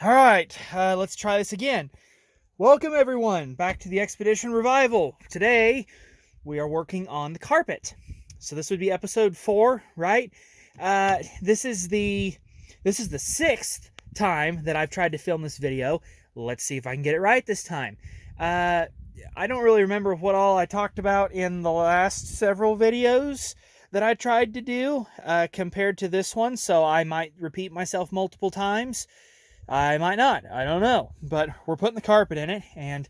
All right, let's try this again. Welcome, everyone, back to the Expedition Revival. Today, we are working on the carpet. So this would be episode 4, right? This is the sixth time that I've tried to film this video. Let's see if I can get it right this time. Uh, I don't really remember what all I talked about in the last several videos that I tried to do compared to this one, so I might repeat myself multiple times. I might not. I don't know. But we're putting the carpet in it, and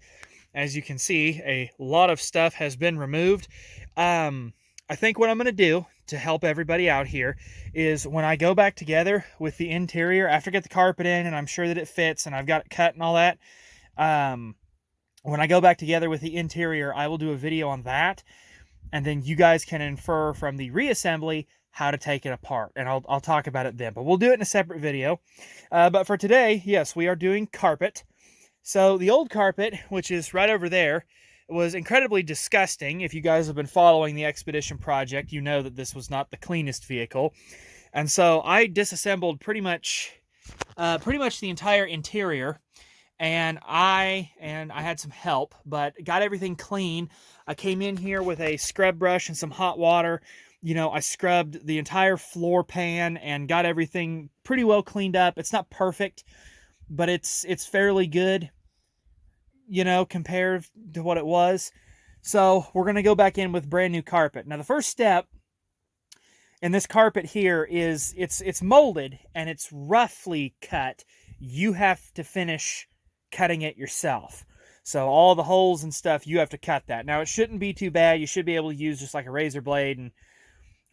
as you can see, a lot of stuff has been removed. I think what I'm going to do to help everybody out here is when I go back together with the interior, after I get the carpet in and I'm sure that it fits and I've got it cut and all that, when I go back together with the interior, I will do a video on that, and then you guys can infer from the reassembly how to take it apart, and I'll talk about it then, but we'll do it in a separate video. But for today, yes, we are doing carpet. So the old carpet, which is right over there, was incredibly disgusting. If you guys have been following the Expedition project, you know that this was not the cleanest vehicle. And so I disassembled pretty much the entire interior, and I had some help, but got everything clean. I came in here with a scrub brush and some hot water. I scrubbed the entire floor pan and got everything pretty well cleaned up. It's not perfect, but it's fairly good, compared to what it was. So we're going to go back in with brand new carpet. Now, the first step in this carpet here is it's molded and it's roughly cut. You have to finish cutting it yourself. So all the holes and stuff, you have to cut that. Now, it shouldn't be too bad. You should be able to use just like a razor blade and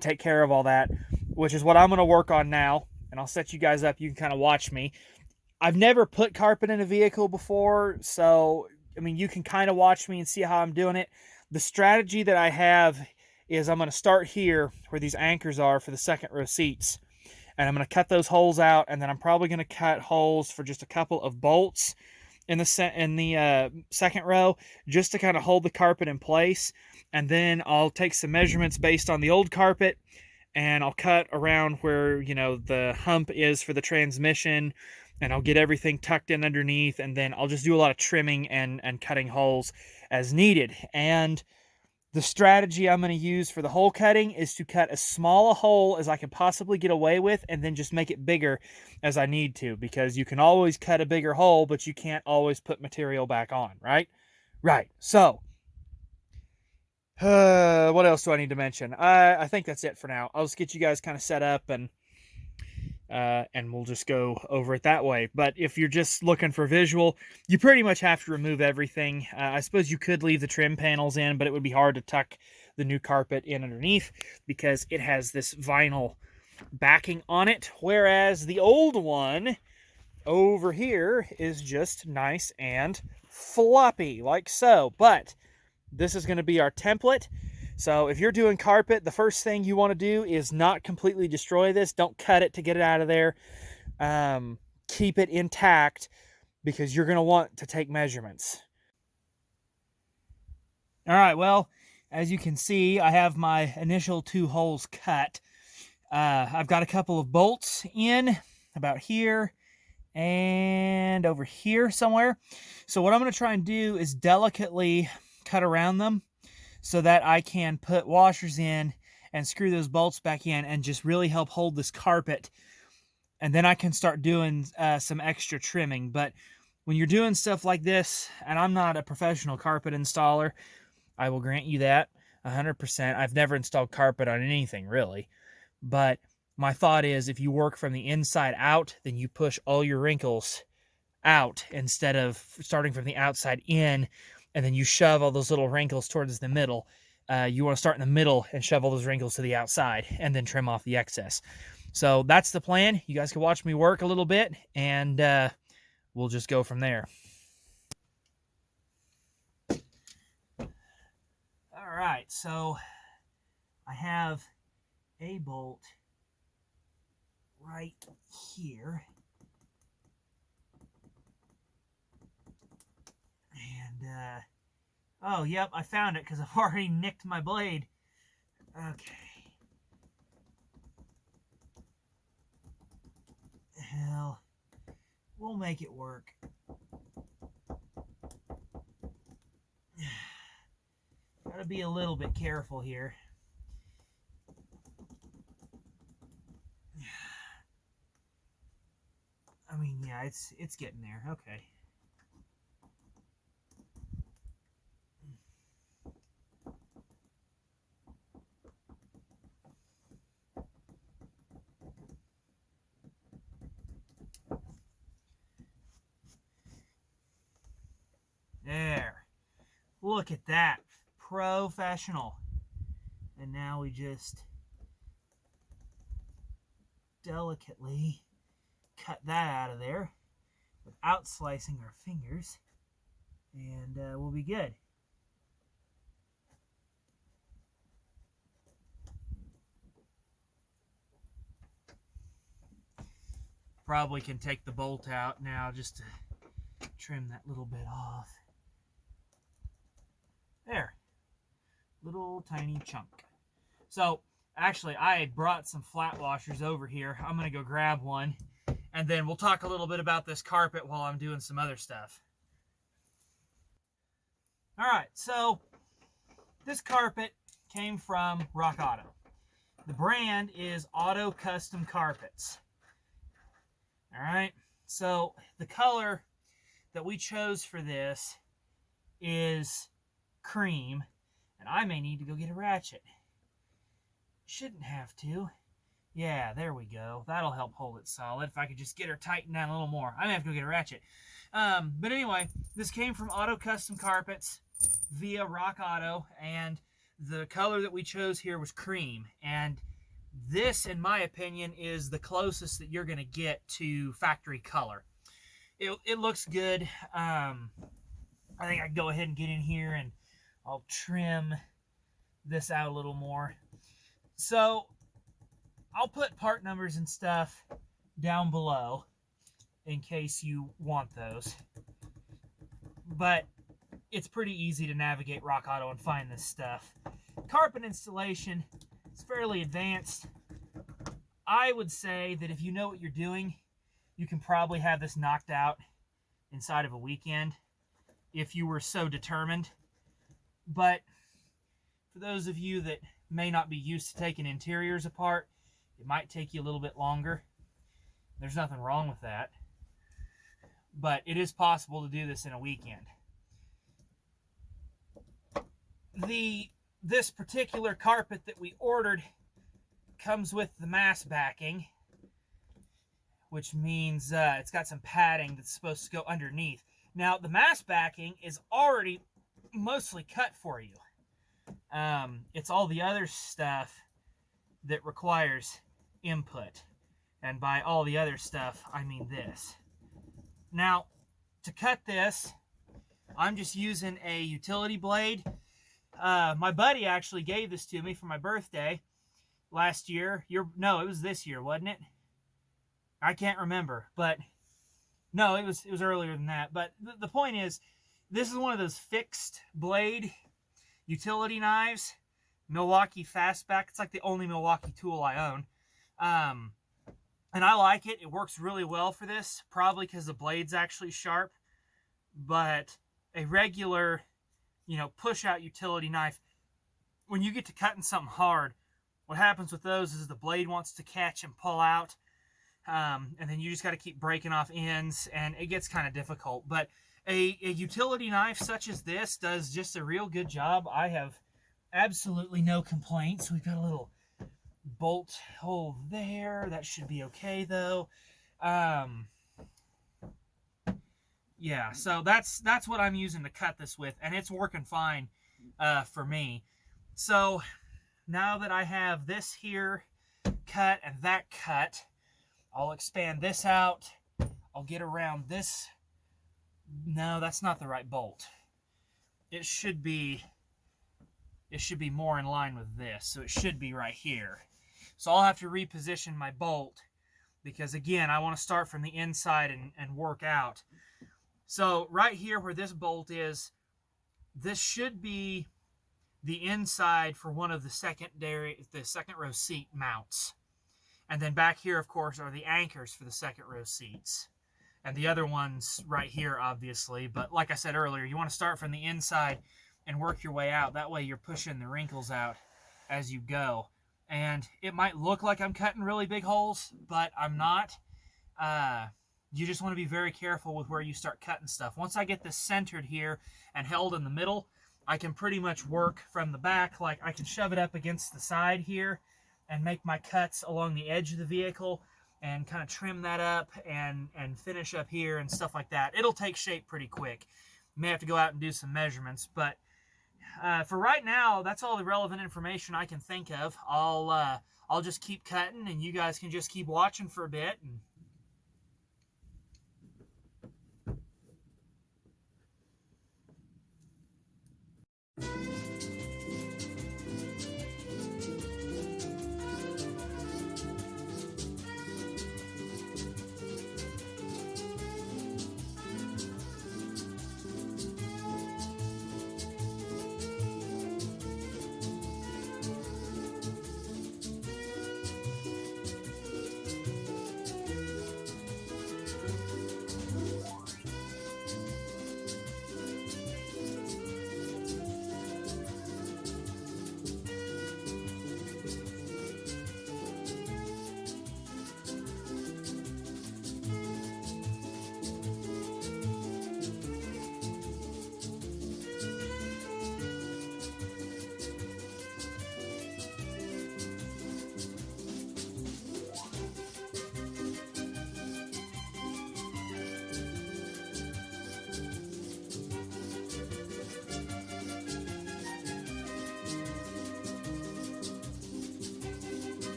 take care of all that, which is what I'm going to work on now. And I'll set you guys up. You can kind of watch me. I've never put carpet in a vehicle before, so, you can kind of watch me and see how I'm doing it. The strategy that I have is I'm going to start here where these anchors are for the second row seats. And I'm going to cut those holes out, and then I'm probably going to cut holes for just a couple of bolts in the second row, just to kind of hold the carpet in place. And then I'll take some measurements based on the old carpet, and I'll cut around where, the hump is for the transmission, and I'll get everything tucked in underneath, and then I'll just do a lot of trimming and cutting holes as needed. And the strategy I'm going to use for the hole cutting is to cut as small a hole as I can possibly get away with, and then just make it bigger as I need to, because you can always cut a bigger hole, but you can't always put material back on, right? Right. So, what else do I need to mention? I think that's it for now. I'll just get you guys kind of set up, and we'll just go over it that way. But if you're just looking for visual, you pretty much have to remove everything. I suppose you could leave the trim panels in, but it would be hard to tuck the new carpet in underneath because it has this vinyl backing on it, whereas the old one over here is just nice and floppy, like so. But this is going to be our template. So if you're doing carpet, the first thing you want to do is not completely destroy this. Don't cut it to get it out of there. Keep it intact, because you're going to want to take measurements. All right, well, as you can see, I have my initial 2 holes cut. I've got a couple of bolts in about here and over here somewhere. So what I'm going to try and do is delicately cut around them, so that I can put washers in and screw those bolts back in and just really help hold this carpet. And then I can start doing some extra trimming. But when you're doing stuff like this, and I'm not a professional carpet installer, I will grant you that 100%. I've never installed carpet on anything, really. But my thought is, if you work from the inside out, then you push all your wrinkles out instead of starting from the outside in, and then you shove all those little wrinkles towards the middle. You want to start in the middle and shove all those wrinkles to the outside, and then trim off the excess. So that's the plan. You guys can watch me work a little bit, and we'll just go from there. All right, so I have a bolt right here. And, oh, yep, I found it because I've already nicked my blade. Okay. Hell, we'll make it work. Gotta be a little bit careful here. I mean, yeah, it's getting there. Okay. There. Look at that. Professional. And now we just delicately cut that out of there without slicing our fingers, and we'll be good. Probably can take the bolt out now just to trim that little bit off. There. Little tiny chunk. So actually I had brought some flat washers over here. I'm gonna go grab one, and then we'll talk a little bit about this carpet while I'm doing some other stuff. All right, so this carpet came from Rock Auto. The brand is Auto Custom Carpets. All right, so the color that we chose for this is cream, and I may need to go get a ratchet. Shouldn't have to. Yeah, there we go. That'll help hold it solid. If I could just get her tightened down a little more. I may have to go get a ratchet. But anyway, this came from Auto Custom Carpets via Rock Auto, and the color that we chose here was cream. And this, in my opinion, is the closest that you're going to get to factory color. It looks good. I think I can go ahead and get in here and I'll trim this out a little more. So I'll put part numbers and stuff down below in case you want those. But it's pretty easy to navigate Rock Auto and find this stuff. Carpet installation is fairly advanced. I would say that if you know what you're doing, you can probably have this knocked out inside of a weekend if you were so determined. But for those of you that may not be used to taking interiors apart, it might take you a little bit longer. There's nothing wrong with that. But it is possible to do this in a weekend. This particular carpet that we ordered comes with the mass backing, which means it's got some padding that's supposed to go underneath. Now, the mass backing is already mostly cut for you. It's all the other stuff that requires input. And by all the other stuff, I mean this. Now, to cut this, I'm just using a utility blade. My buddy actually gave this to me for my birthday last year. No, it was this year, wasn't it? I can't remember, but no, it was earlier than that. But the point is, this is one of those fixed blade utility knives, Milwaukee Fastback. It's like the only Milwaukee tool I own. And I like it. It works really well for this, probably because the blade's actually sharp. But a regular, push-out utility knife, when you get to cutting something hard, what happens with those is the blade wants to catch and pull out. And then you just got to keep breaking off ends, and it gets kind of difficult. But a utility knife such as this does just a real good job. I have absolutely no complaints. We've got a little bolt hole there. That should be okay, though. Yeah, so that's what I'm using to cut this with, and it's working fine for me. So now that I have this here cut and that cut, I'll expand this out. I'll get around this. No, that's not the right bolt. It should be more in line with this, so it should be right here. So I'll have to reposition my bolt because, again, I want to start from the inside and work out. So right here where this bolt is, this should be the inside for one of the second row seat mounts. And then back here, of course, are the anchors for the second row seats. and the other one's right here, obviously. But like I said earlier, you want to start from the inside and work your way out. That way you're pushing the wrinkles out as you go. And it might look like I'm cutting really big holes, but I'm not. You just want to be very careful with where you start cutting stuff. Once I get this centered here and held in the middle, I can pretty much work from the back. Like I can shove it up against the side here and make my cuts along the edge of the vehicle and kind of trim that up and finish up here and stuff like that. It'll take shape pretty quick. You may have to go out and do some measurements, but for right now, that's all the relevant information I can think of. I'll just keep cutting, and you guys can just keep watching for a bit.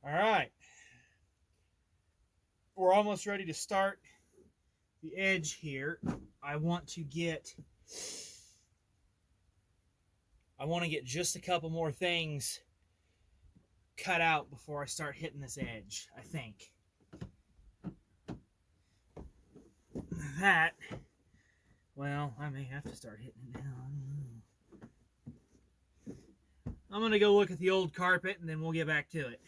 All right, we're almost ready to start the edge here. I want to get just a couple more things cut out before I start hitting this edge, I think. That, well, I may have to start hitting it now. I'm going to go look at the old carpet and then we'll get back to it.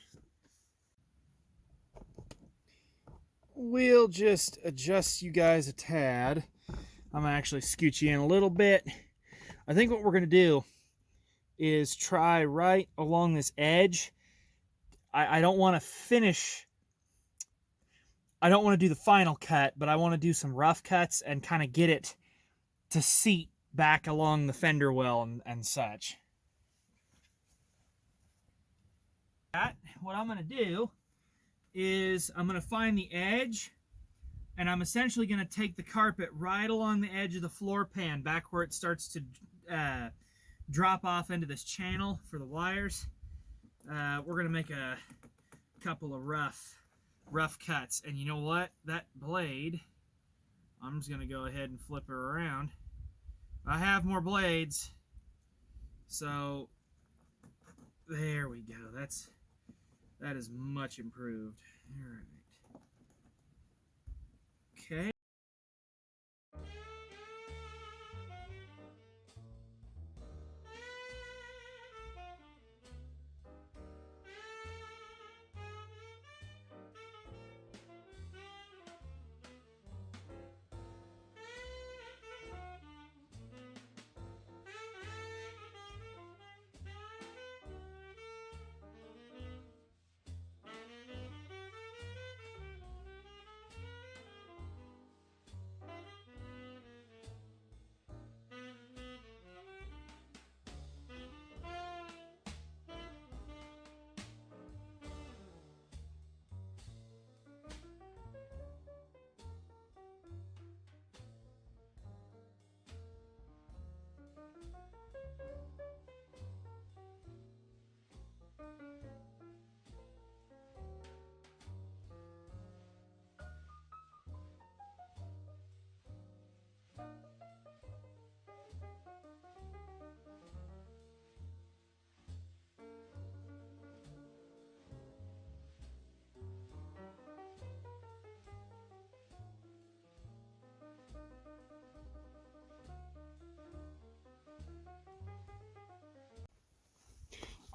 We'll just adjust you guys a tad. I'm going to actually scoot you in a little bit. I think what we're going to do is try right along this edge. I don't want to finish. I don't want to do the final cut, but I want to do some rough cuts and kind of get it to seat back along the fender well and such. What I'm going to do is I'm going to find the edge, and I'm essentially going to take the carpet right along the edge of the floor pan, back where it starts to drop off into this channel for the wires. We're going to make a couple of rough cuts, and you know what? That blade, I'm just going to go ahead and flip her around. I have more blades, so there we go. That is much improved. All right. Okay.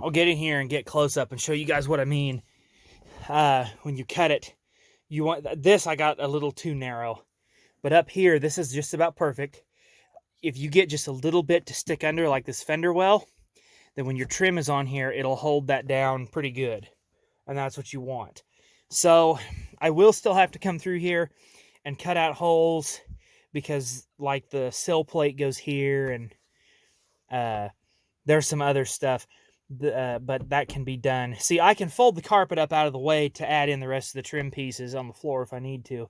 I'll get in here and get close up and show you guys what I mean. When you cut it, you want this, I got a little too narrow, but up here, this is just about perfect. If you get just a little bit to stick under like this fender well, then when your trim is on here, it'll hold that down pretty good. And that's what you want. So I will still have to come through here and cut out holes because like the sill plate goes here and there's some other stuff. But that can be done. See, I can fold the carpet up out of the way to add in the rest of the trim pieces on the floor if I need to.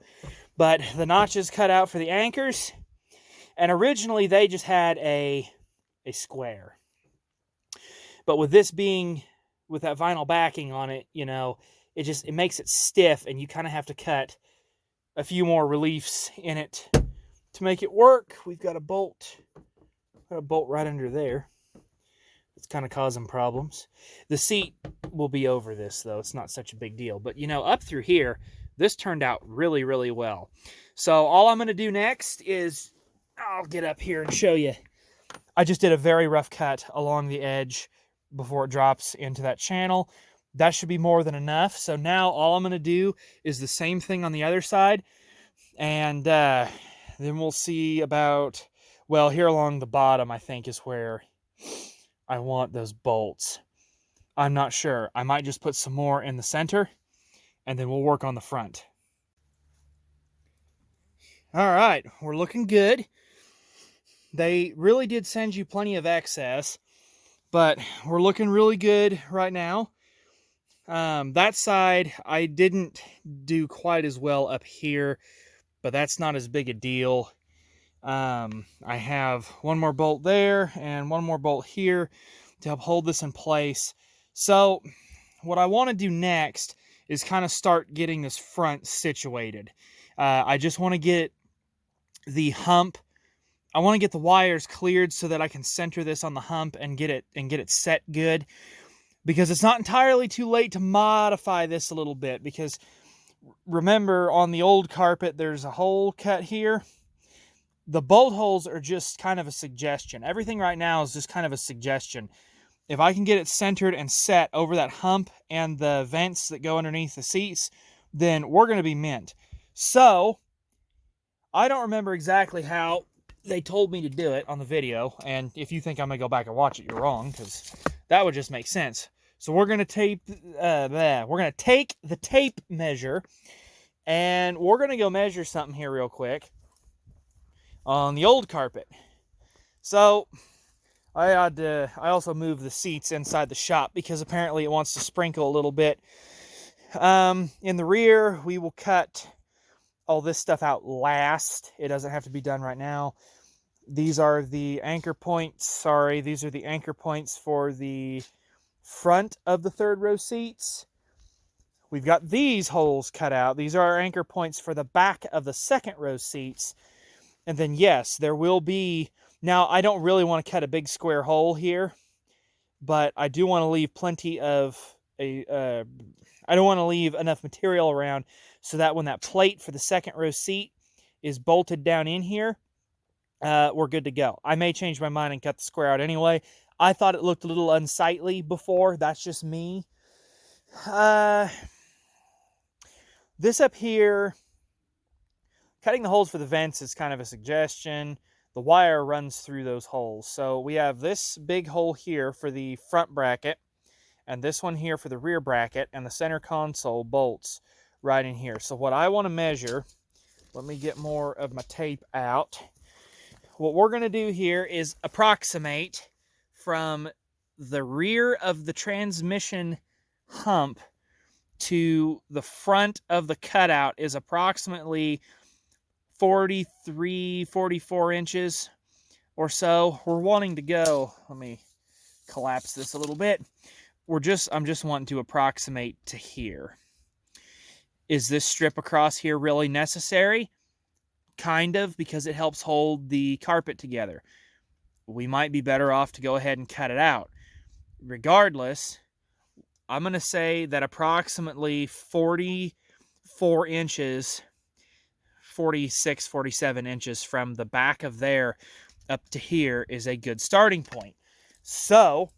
But the notches cut out for the anchors, and originally they just had a square. But with this being, with that vinyl backing on it, you know, it makes it stiff, and you kind of have to cut a few more reliefs in it to make it work. We've got a bolt right under there. It's kind of causing problems. The seat will be over this, though. It's not such a big deal. But, you know, up through here, this turned out really, really well. So all I'm going to do next is I'll get up here and show you. I just did a very rough cut along the edge before it drops into that channel. That should be more than enough. So now all I'm going to do is the same thing on the other side. And then we'll see about, well, here along the bottom, I think, is where I want those bolts. I'm not sure. I might just put some more in the center, and then we'll work on the front. All right, we're looking good. They really did send you plenty of excess, but we're looking really good right now. That side, I didn't do quite as well up here, but that's not as big a deal. I have one more bolt there and one more bolt here to help hold this in place. So what I want to do next is kind of start getting this front situated. I just want to get the hump. I want to get the wires cleared so that I can center this on the hump and get it set good, because it's not entirely too late to modify this a little bit. Because remember, on the old carpet, there's a hole cut here. The bolt holes are just kind of a suggestion. Everything right now is just kind of a suggestion. If I can get it centered and set over that hump and the vents that go underneath the seats, then we're going to be mint. So, I don't remember exactly how they told me to do it on the video. And if you think I'm going to go back and watch it, you're wrong, because that would just make sense. So we're going to take the tape measure, and we're going to go measure something here real quick on the old carpet. So I also moved the seats inside the shop because apparently it wants to sprinkle a little bit. In the rear, we will cut all this stuff out last. It doesn't have to be done right now. These are the anchor points. These are the anchor points for the front of the third row seats. We've got these holes cut out. These are our anchor points for the back of the second row seats. And then, yes, there will be... Now, I don't really want to cut a big square hole here, but I do want to leave plenty of... I don't want to leave enough material around so that when that plate for the second row seat is bolted down in here, we're good to go. I may change my mind and cut the square out anyway. I thought it looked a little unsightly before. That's just me. This up here... Cutting the holes for the vents is kind of a suggestion. The wire runs through those holes. So we have this big hole here for the front bracket, and this one here for the rear bracket, and the center console bolts right in here. So what I want to measure, let me get more of my tape out. What we're going to do here is approximate from the rear of the transmission hump to the front of the cutout is approximately 43, 44 inches or so. We're wanting to go, let me collapse this a little bit. I'm just wanting to approximate to here. Is this strip across here really necessary? Kind of, because it helps hold the carpet together. We might be better off to go ahead and cut it out. Regardless, I'm going to say that approximately 44 inches, 46, 47 inches from the back of there up to here is a good starting point. So,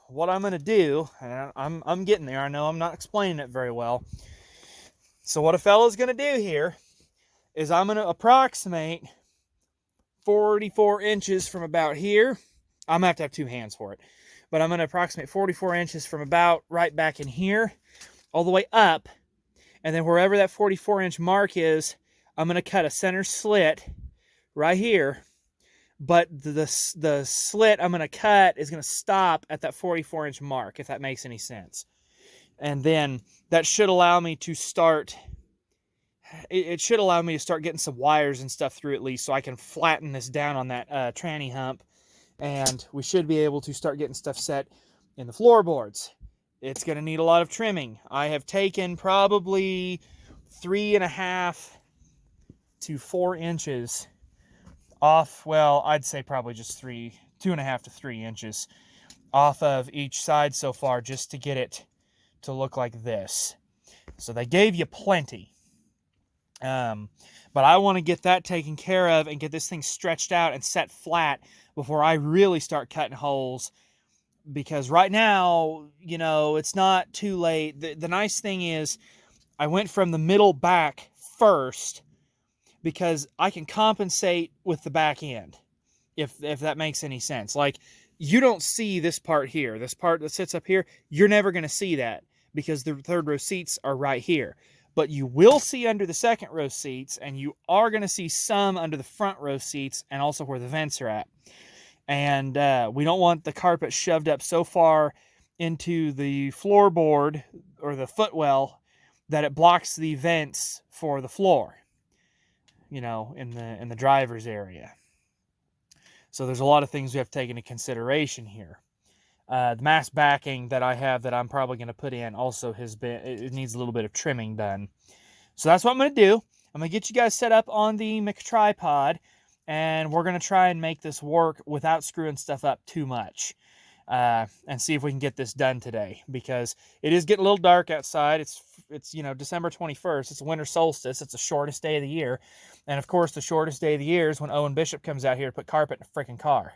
what I'm going to do, and I'm getting there. I know I'm not explaining it very well. So what a fellow's going to do here is I'm going to approximate 44 inches from about here. I'm going to have 2 hands for it. But I'm going to approximate 44 inches from about right back in here all the way up. And then wherever that 44-inch mark is, I'm going to cut a center slit right here. But the slit I'm going to cut is going to stop at that 44-inch mark, if that makes any sense. And then that should allow me to start... It should allow me to start getting some wires and stuff through at least, so I can flatten this down on that tranny hump. And we should be able to start getting stuff set in the floorboards. It's going to need a lot of trimming. I have taken probably 3.5 to 4 inches off. Well, I'd say probably just 2.5 to 3 inches off of each side so far, just to get it to look like this. So they gave you plenty. But I want to get that taken care of and get this thing stretched out and set flat before I really start cutting holes. Because right now, you know, it's not too late. The nice thing is I went from the middle back first because I can compensate with the back end, if that makes any sense. Like, you don't see this part here. This part that sits up here, you're never going to see that because the third row seats are right here. But you will see under the second row seats, and you are going to see some under the front row seats and also where the vents are at. And we don't want the carpet shoved up so far into the floorboard or the footwell that it blocks the vents for the floor, you know, in the driver's area. So there's a lot of things we have to take into consideration here. The mass backing that I have that I'm probably going to put in also it needs a little bit of trimming done. So that's what I'm going to do. I'm going to get you guys set up on the McTripod, and we're going to try and make this work without screwing stuff up too much, and see if we can get this done today, because it is getting a little dark outside. It's you know, December 21st. It's winter solstice. It's the shortest day of the year. And of course, the shortest day of the year is when Owen Bishop comes out here to put carpet in a freaking car.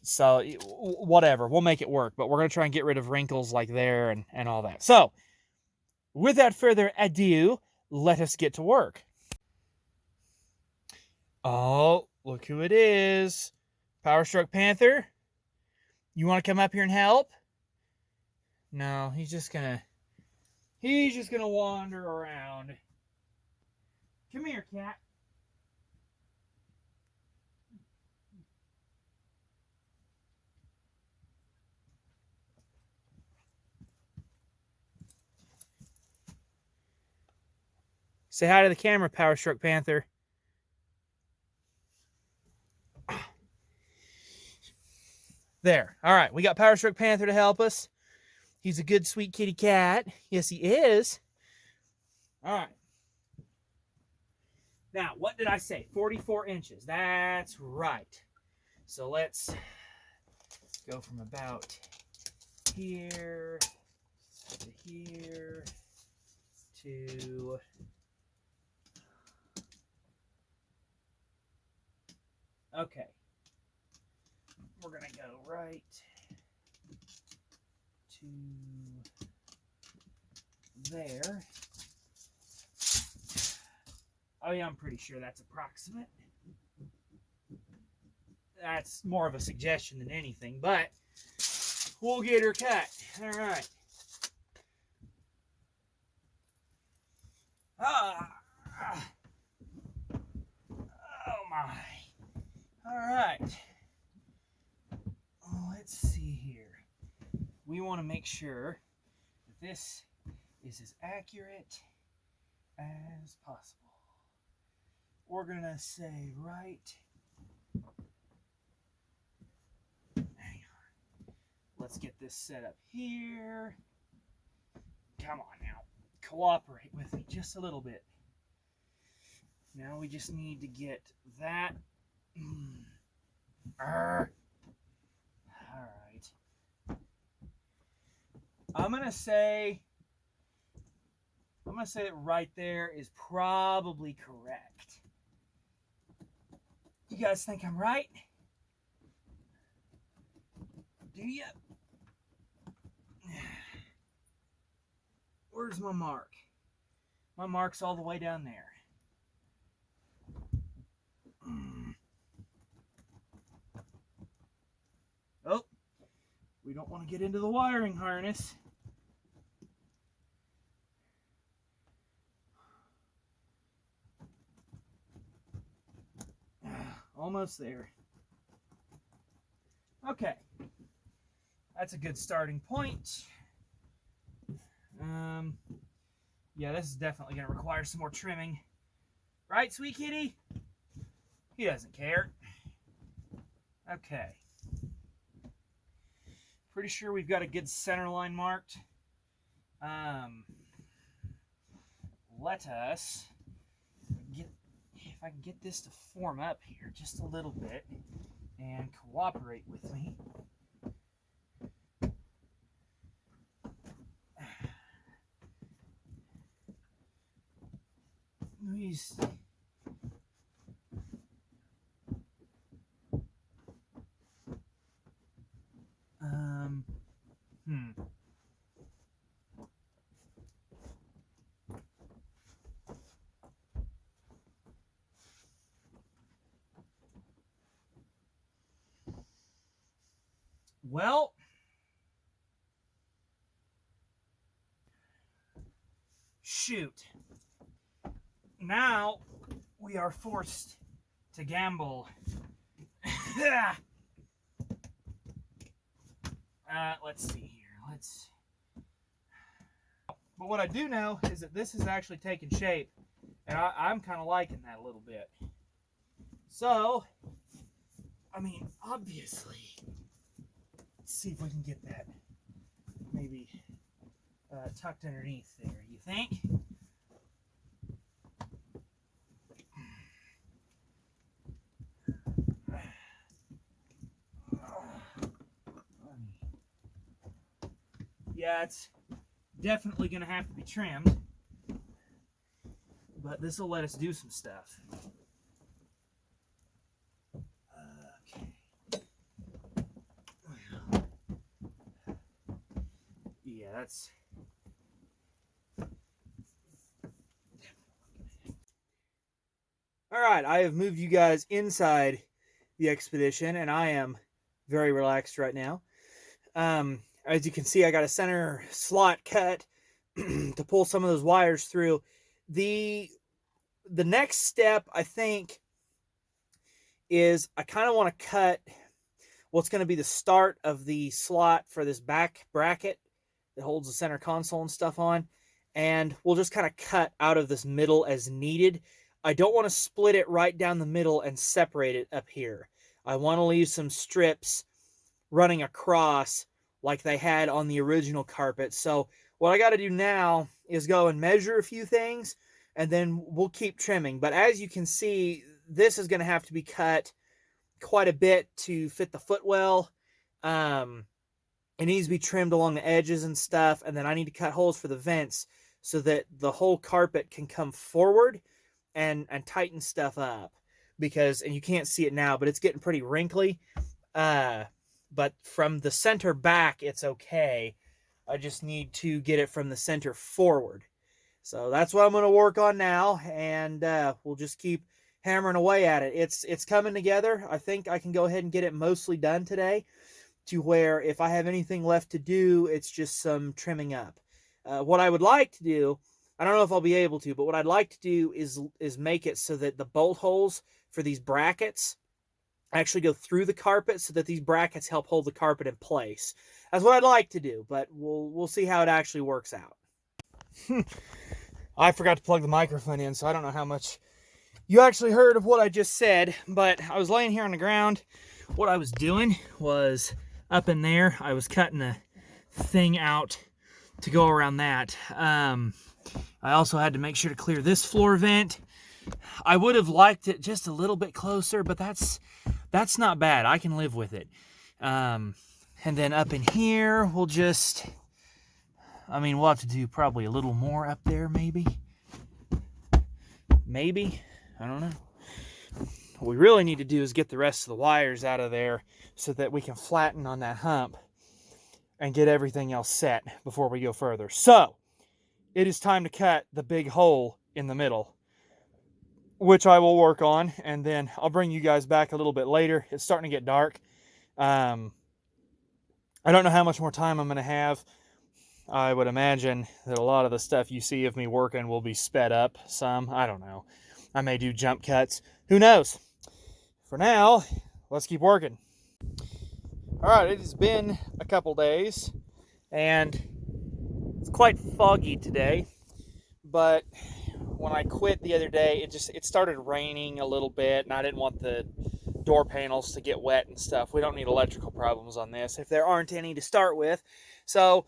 So whatever, we'll make it work, but we're going to try and get rid of wrinkles like there and all that. So without further ado, let us get to work. Oh, look who it is. Power Stroke Panther. You want to come up here and help? No, he's just gonna wander around. Come here, cat. Say hi to the camera, Power Stroke Panther. There. All right, we got Power Stroke Panther to help us. He's a good, sweet kitty cat. Yes, he is. All right. Now, what did I say? 44 inches. That's right. So let's go from about here to here to... Okay. We're going to go right to there. Oh yeah, I'm pretty sure that's approximate. That's more of a suggestion than anything, but we'll get her cut. All right. Oh my. All right. Let's see here. We want to make sure that this is as accurate as possible. We're going to say right. Hang on. Let's get this set up here. Come on now. Cooperate with me just a little bit. Now we just need to get that. All right. I'm gonna say that right there is probably correct. You guys think I'm right? Do you? Where's my mark? My mark's all the way down there. Oh, we don't want to get into the wiring harness. Almost there. Okay. That's a good starting point. Yeah, this is definitely going to require some more trimming. Right, sweet kitty? He doesn't care. Okay. Pretty sure we've got a good center line marked. Let us get, if I can get this to form up here just a little bit and cooperate with me. These Well, shoot. Now we are forced to gamble. Let's see here. But what I do know is that this is actually taking shape, and I'm kind of liking that a little bit. So, I mean, obviously, let's see if we can get that maybe tucked underneath there. You think? Yeah, it's definitely going to have to be trimmed, but this will let us do some stuff. Okay. Yeah, that's all right. I have moved you guys inside the expedition, and I am very relaxed right now. As you can see, I got a center slot cut to pull some of those wires through. The next step, I think, is I kind of want to cut what's going to be the start of the slot for this back bracket that holds the center console and stuff on. And we'll just kind of cut out of this middle as needed. I don't want to split it right down the middle and separate it up here. I want to leave some strips running across like they had on the original carpet. So what I got to do now is go and measure a few things, and then we'll keep trimming. But as you can see, this is going to have to be cut quite a bit to fit the footwell. It needs to be trimmed along the edges and stuff, and then I need to cut holes for the vents so that the whole carpet can come forward and tighten stuff up. Because, and you can't see it now, but it's getting pretty wrinkly. But from the center back, it's okay. I just need to get it from the center forward. So that's what I'm going to work on now, and we'll just keep hammering away at it. It's coming together. I think I can go ahead and get it mostly done today, to where if I have anything left to do, it's just some trimming up. What I would like to do, I don't know if I'll be able to, but what I'd like to do is make it so that the bolt holes for these brackets actually go through the carpet so that these brackets help hold the carpet in place. That's what I'd like to do, but we'll see how it actually works out. I forgot to plug the microphone in, so I don't know how much you actually heard of what I just said, but I was laying here on the ground. What I was doing was up in there, I was cutting a thing out to go around that. I also had to make sure to clear this floor vent. I would have liked it just a little bit closer, but that's not bad. I can live with it. And then up in here, we'll have to do probably a little more up there, maybe. Maybe. I don't know. What we really need to do is get the rest of the wires out of there so that we can flatten on that hump and get everything else set before we go further. So, it is time to cut the big hole in the middle, which I will work on, and then I'll bring you guys back a little bit later. It's starting to get dark. I don't know how much more time I'm going to have. I would imagine that a lot of the stuff you see of me working will be sped up some. I don't know. I may do jump cuts. Who knows? For now, let's keep working. All right, it has been a couple days, and it's quite foggy today, but when I quit the other day, it started raining a little bit, and I didn't want the door panels to get wet and stuff. We don't need electrical problems on this if there aren't any to start with. So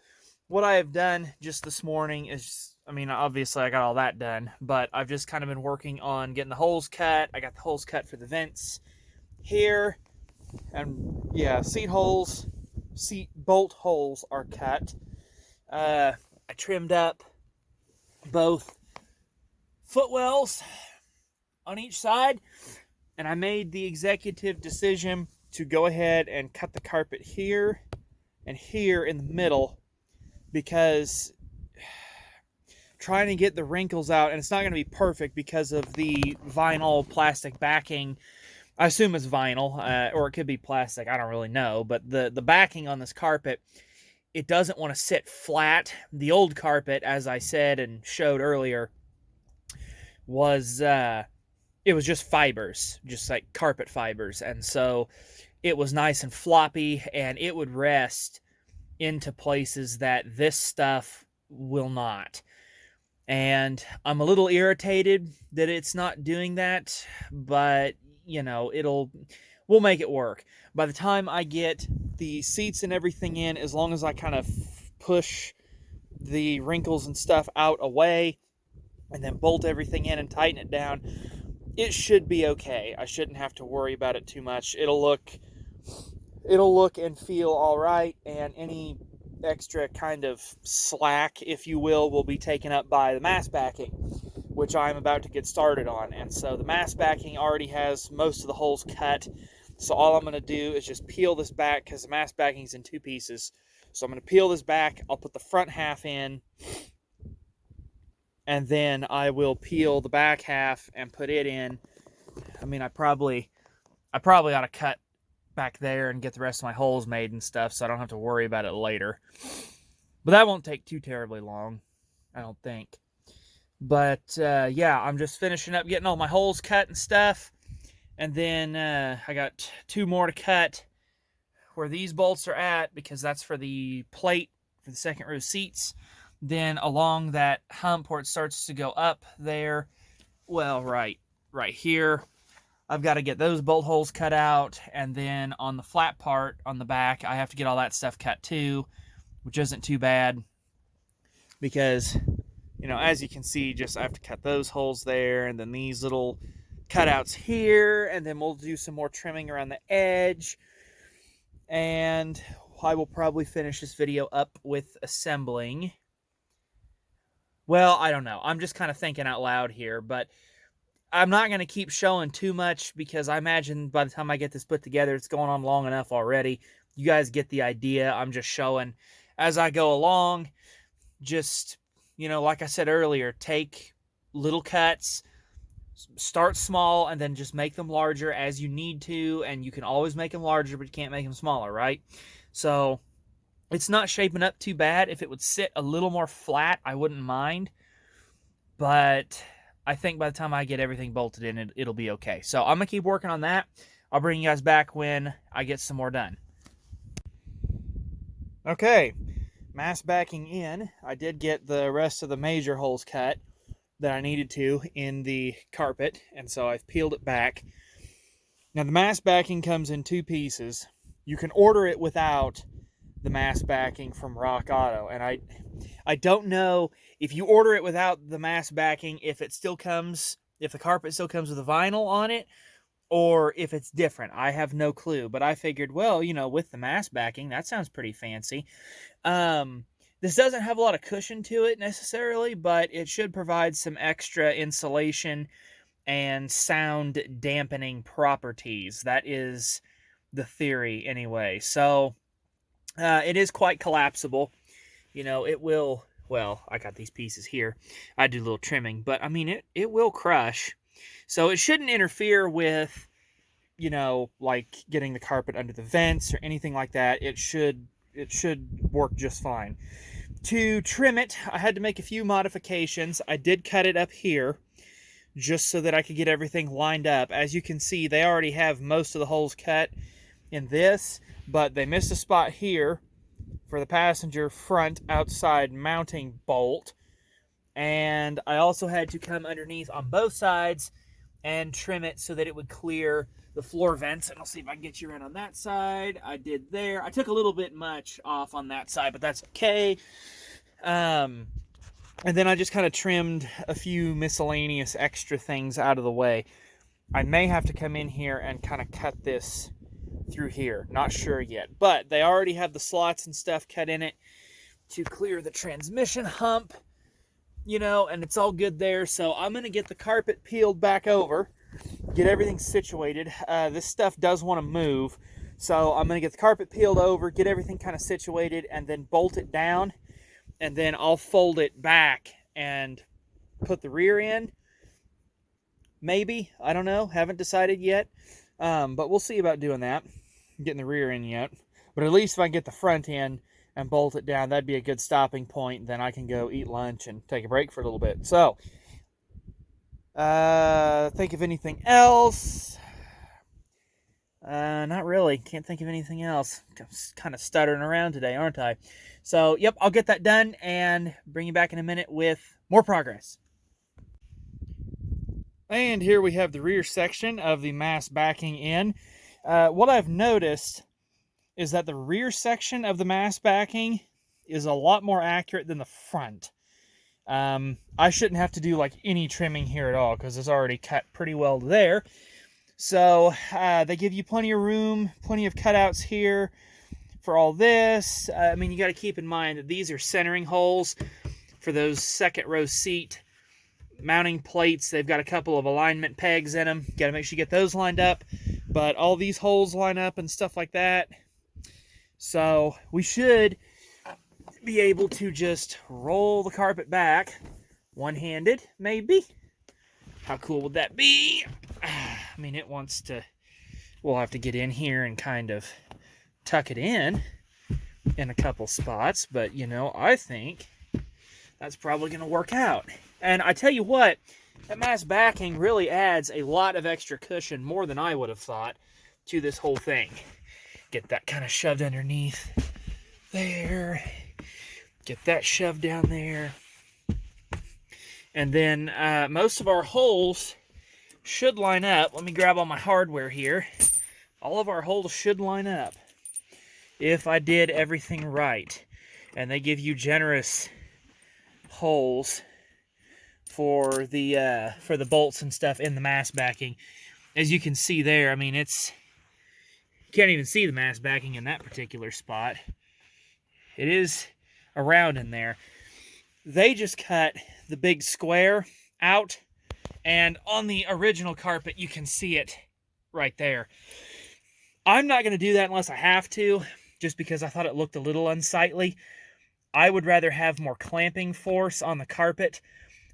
what I have done just this morning is, I mean, obviously I got all that done, but I've just kind of been working on getting the holes cut. I got the holes cut for the vents here, and yeah, seat bolt holes are cut. I trimmed up both footwells on each side, and I made the executive decision to go ahead and cut the carpet here and here in the middle, because trying to get the wrinkles out, and it's not going to be perfect because of the vinyl plastic backing. I assume it's vinyl, or it could be plastic, I don't really know, but the backing on this carpet, it doesn't want to sit flat. The old carpet, as I said and showed earlier, was it was just fibers, just like carpet fibers, and so it was nice and floppy, and it would rest into places that this stuff will not. And I'm a little irritated that it's not doing that, but you know, we'll make it work. By the time I get the seats and everything in, as long as I kind of push the wrinkles and stuff out away and then bolt everything in and tighten it down, it should be okay. I shouldn't have to worry about it too much. It'll look and feel all right, and any extra kind of slack, if you will be taken up by the mass backing, which I'm about to get started on. And so the mass backing already has most of the holes cut. So all I'm going to do is just peel this back, because the mass backing is in two pieces. So I'm going to peel this back. I'll put the front half in, and then I will peel the back half and put it in. I mean, I probably ought to cut back there and get the rest of my holes made and stuff, so I don't have to worry about it later. But that won't take too terribly long, I don't think. But yeah, I'm just finishing up getting all my holes cut and stuff, and then I got two more to cut where these bolts are at, because that's for the plate for the second row seats. Then along that hump where it starts to go up there, well, right here, I've got to get those bolt holes cut out, and then on the flat part on the back, I have to get all that stuff cut too, which isn't too bad, because, you know, as you can see, just I have to cut those holes there, and then these little cutouts here, and then we'll do some more trimming around the edge, and I will probably finish this video up with assembling. Well, I don't know. I'm just kind of thinking out loud here, but I'm not going to keep showing too much, because I imagine by the time I get this put together, it's going on long enough already. You guys get the idea. I'm just showing as I go along. Just, you know, like I said earlier, take little cuts, start small, and then just make them larger as you need to. And you can always make them larger, but you can't make them smaller, right? So it's not shaping up too bad. If it would sit a little more flat, I wouldn't mind. But I think by the time I get everything bolted in, it'll be okay. So I'm going to keep working on that. I'll bring you guys back when I get some more done. Okay, mass backing in. I did get the rest of the major holes cut that I needed to in the carpet, and so I've peeled it back. Now the mass backing comes in two pieces. You can order it without the mass backing from Rock Auto, and I don't know if you order it without the mass backing, if the carpet still comes with a vinyl on it, or if it's different. I have no clue, but I figured, well, you know, with the mass backing, that sounds pretty fancy. This doesn't have a lot of cushion to it necessarily, but it should provide some extra insulation and sound dampening properties. That is the theory anyway. So it is quite collapsible. You know, it will well, I got these pieces here. I do a little trimming, but I mean, it will crush. So it shouldn't interfere with, you know, like getting the carpet under the vents or anything like that. It should work just fine. To trim it, I had to make a few modifications. I did cut it up here just so that I could get everything lined up. As you can see, they already have most of the holes cut in this, but they missed a spot here for the passenger front outside mounting bolt. And I also had to come underneath on both sides and trim it so that it would clear the floor vents. And I'll see if I can get you around on that side. I did there. I took a little bit much off on that side, but that's okay. And then I just kind of trimmed a few miscellaneous extra things out of the way. I may have to come in here and kind of cut this through here. Not sure yet. But they already have the slots and stuff cut in it to clear the transmission hump, you know, and it's all good there. So I'm going to get the carpet peeled back over, get everything situated. This stuff does want to move. So I'm going to get the carpet peeled over, get everything kind of situated, and then bolt it down. And then I'll fold it back and put the rear in. Maybe. I don't know. Haven't decided yet. But we'll see about doing that. Getting the rear in yet. But at least if I can get the front in and bolt it down, that'd be a good stopping point. Then I can go eat lunch and take a break for a little bit. So, think of anything else? Not really. Can't think of anything else. I'm kind of stuttering around today, aren't I? So, yep, I'll get that done and bring you back in a minute with more progress. And here we have the rear section of the mass backing in. What I've noticed is that the rear section of the mass backing is a lot more accurate than the front. I shouldn't have to do like any trimming here at all because it's already cut pretty well there. So they give you plenty of room, plenty of cutouts here for all this. I mean, you got to keep in mind that these are centering holes for those second row seat mounting plates. They've got a couple of alignment pegs in them. Got to make sure you get those lined up. But all these holes line up and stuff like that. So we should be able to just roll the carpet back one-handed, maybe. How cool would that be? I mean, it wants to... We'll have to get in here and kind of tuck it in a couple spots. But, you know, I think that's probably going to work out. And I tell you what, that mass backing really adds a lot of extra cushion, more than I would have thought, to this whole thing. Get that kind of shoved underneath there. Get that shoved down there. And then most of our holes should line up. Let me grab all my hardware here. All of our holes should line up if I did everything right. And they give you generous holes for the bolts and stuff in the mass backing. As you can see there, I mean, it's... You can't even see the mass backing in that particular spot. It is around in there. They just cut the big square out, and on the original carpet you can see it right there. I'm not going to do that unless I have to, just because I thought it looked a little unsightly. I would rather have more clamping force on the carpet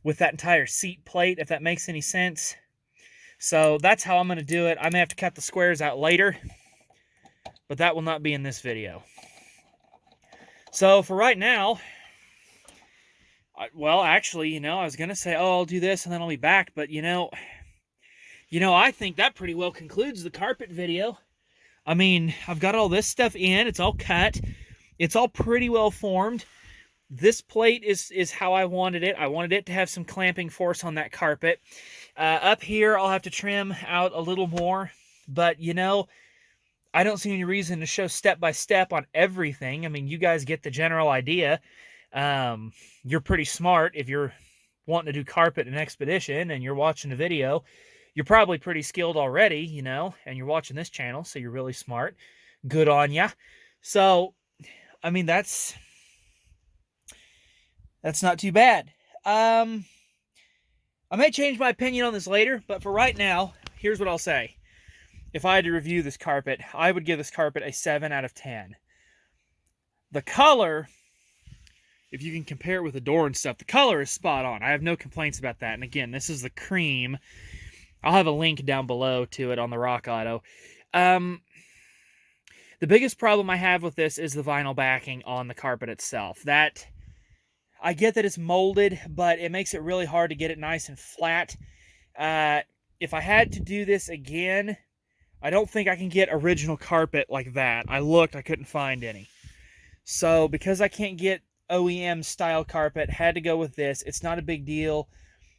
with that entire seat plate, if that makes any sense. So that's how I'm going to do it. I may have to cut the squares out later, but that will not be in this video. So for right now, well, actually, you know, I was going to say, oh, I'll do this and then I'll be back. But, you know, I think that pretty well concludes the carpet video. I mean, I've got all this stuff in. It's all cut. It's all pretty well formed. This plate is how I wanted it. I wanted it to have some clamping force on that carpet. Up here, I'll have to trim out a little more. But, you know, I don't see any reason to show step-by-step on everything. I mean, you guys get the general idea. You're pretty smart if you're wanting to do carpet in Expedition and you're watching the video. You're probably pretty skilled already, you know, and you're watching this channel, so you're really smart. Good on ya. So, I mean, that's not too bad. I may change my opinion on this later, but for right now, here's what I'll say. If I had to review this carpet, I would give this carpet a 7 out of 10. The color if you can compare it with the door and stuff, the color is spot on. I have no complaints about that. And again, this is the cream. I'll have a link down below to it on the Rock Auto. The biggest problem I have with this is the vinyl backing on the carpet itself. That, I get that it's molded, but it makes it really hard to get it nice and flat. If I had to do this again, I don't think I can get original carpet like that. I looked, I couldn't find any. So because I can't get OEM style carpet, had to go with this. It's not a big deal.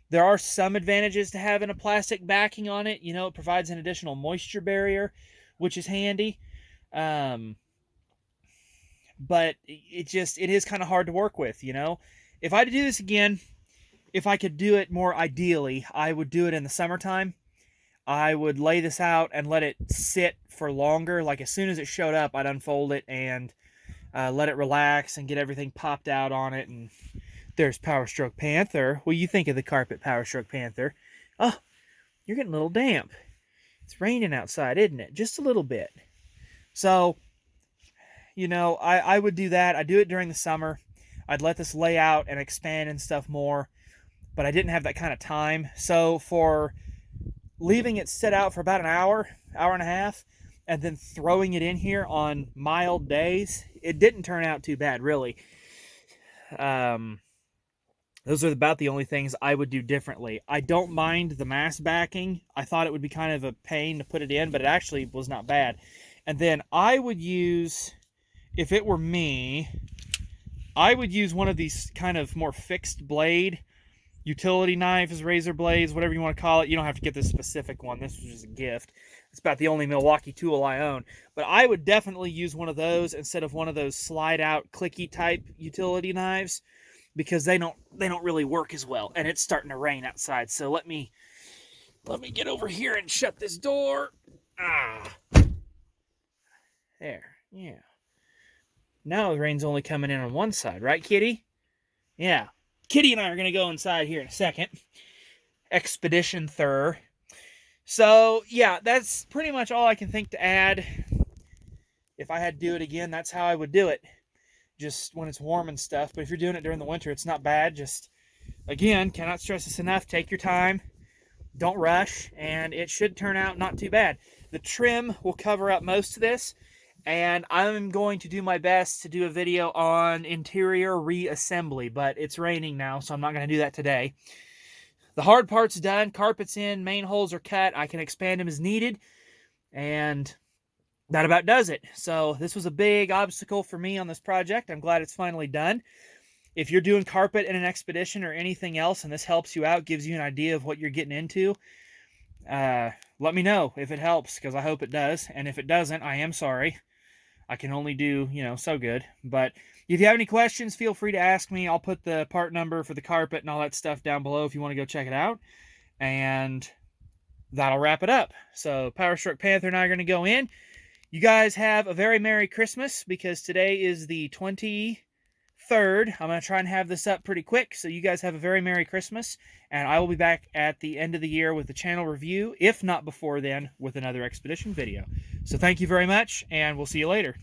There are some advantages to having a plastic backing on it. You know, it provides an additional moisture barrier, which is handy. But it is kind of hard to work with, you know. If I had to do this again, if I could do it more ideally, I would do it in the summertime. I would lay this out and let it sit for longer. Like as soon as it showed up, I'd unfold it and let it relax and get everything popped out on it. And there's Power Stroke Panther. What do you think of the carpet, Power Stroke Panther? Oh, you're getting a little damp. It's raining outside, isn't it? Just a little bit. So, you know, I would do that. I do it during the summer. I'd let this lay out and expand and stuff more, but I didn't have that kind of time. So for leaving it sit out for about an hour, hour and a half, and then throwing it in here on mild days, it didn't turn out too bad, really. Those are about the only things I would do differently. I don't mind the mass backing. I thought it would be kind of a pain to put it in, but it actually was not bad. And then I would use, if it were me, I would use one of these kind of more fixed blade utility knives, razor blades, whatever you want to call it. You don't have to get this specific one. This was just a gift. It's about the only Milwaukee tool I own. But I would definitely use one of those instead of one of those slide out clicky type utility knives, because they don't really work as well. And it's starting to rain outside. So let me get over here and shut this door. There. Yeah. Now the rain's only coming in on one side, right, Kitty? Yeah. Kitty and I are going to go inside here in a second. Expedition Thur. So, yeah, that's pretty much all I can think to add. If I had to do it again, that's how I would do it. Just when it's warm and stuff. But if you're doing it during the winter, it's not bad. Just, again, cannot stress this enough. Take your time. Don't rush. And it should turn out not too bad. The trim will cover up most of this. And I'm going to do my best to do a video on interior reassembly, but it's raining now, so I'm not going to do that today. The hard part's done. Carpet's in. Main holes are cut. I can expand them as needed. And that about does it. So this was a big obstacle for me on this project. I'm glad it's finally done. If you're doing carpet in an expedition or anything else, and this helps you out, gives you an idea of what you're getting into, let me know if it helps, because I hope it does. And if it doesn't, I am sorry. I can only do, so good. But if you have any questions, feel free to ask me. I'll put the part number for the carpet and all that stuff down below if you want to go check it out. And that'll wrap it up. So Power Stroke Panther and I are going to go in. You guys have a very Merry Christmas, because today is the 23rd. I'm going to try and have this up pretty quick. So you guys have a very Merry Christmas. And I will be back at the end of the year with the channel review, if not before then, with another expedition video. So thank you very much, and we'll see you later.